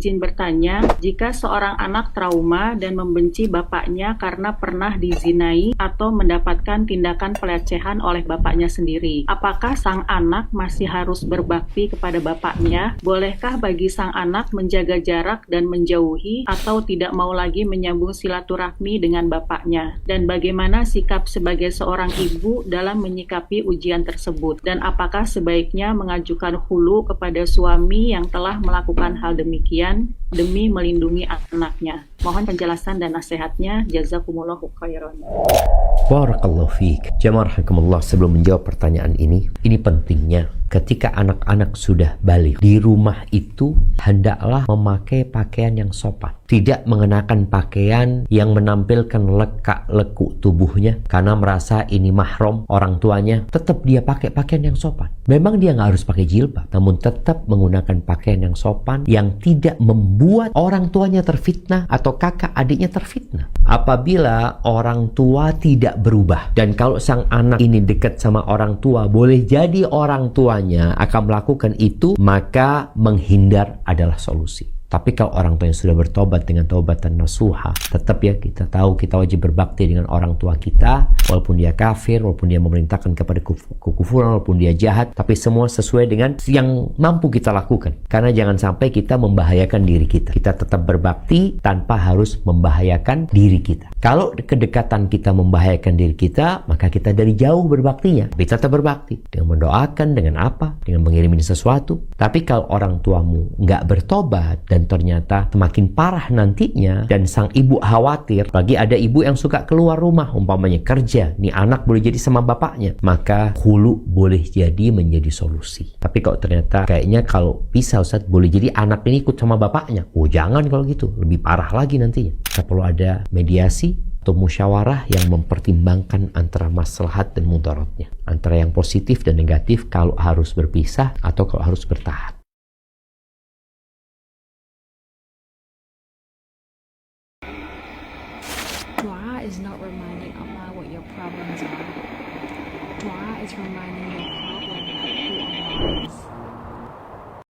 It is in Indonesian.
izin bertanya, jika seorang anak trauma dan membenci bapaknya karena pernah dizinai atau mendapatkan tindakan pelecehan oleh bapaknya sendiri, apakah sang anak masih harus berbakti kepada bapaknya? Bolehkah bagi sang anak menjaga jarak dan menjauhi atau tidak mau lagi menyambung silaturahmi dengan bapaknya? Dan bagaimana sikap sebagai seorang ibu dalam menyikapi ujian tersebut? Dan apakah sebaiknya mengajukan khulu kepada suami yang telah melakukan hal demikian demi melindungi anaknya? Mohon penjelasan dan nasihatnya. Jazakumullahu khairan. Barakallahu fiik. Jamaah rahimakumullah, sebelum menjawab pertanyaan ini pentingnya ketika anak-anak sudah balik di rumah itu hendaklah memakai pakaian yang sopan, tidak mengenakan pakaian yang menampilkan lekak-lekuk tubuhnya karena merasa ini mahram orang tuanya. Tetap dia pakai pakaian yang sopan. Memang dia nggak harus pakai jilbab, namun tetap menggunakan pakaian yang sopan yang tidak membuat orang tuanya terfitnah atau kakak adiknya terfitnah. Apabila orang tua tidak berubah, dan kalau sang anak ini dekat sama orang tua, boleh jadi orang tuanya akan melakukan itu, maka menghindar adalah solusi. Tapi kalau orang tua yang sudah bertobat dengan taubatan nasuha, tetap ya kita tahu kita wajib berbakti dengan orang tua kita, walaupun dia kafir, walaupun dia memerintahkan kepada kekufuran, walaupun dia jahat, tapi semua sesuai dengan yang mampu kita lakukan. Karena jangan sampai kita membahayakan diri kita. Kita tetap berbakti tanpa harus membahayakan diri kita. Kalau kedekatan kita membahayakan diri kita, maka kita dari jauh berbaktinya. Tapi tetap berbakti dengan mendoakan, dengan apa? Dengan mengirimin sesuatu. Tapi kalau orang tuamu nggak bertobat dan ternyata semakin parah nantinya, dan sang ibu khawatir, bagi ada ibu yang suka keluar rumah, umpamanya kerja, nih anak boleh jadi sama bapaknya, maka khulu boleh jadi menjadi solusi. Tapi kalau ternyata kayaknya kalau bisa Ustaz, boleh jadi anak ini ikut sama bapaknya, oh jangan kalau gitu, lebih parah lagi nantinya. Kita perlu ada mediasi atau musyawarah yang mempertimbangkan antara maslahat dan mudaratnya, antara yang positif dan negatif, kalau harus berpisah atau kalau harus bertahan. Dua is not reminding Allah what your problems are. Dua is reminding your problem who Allah is.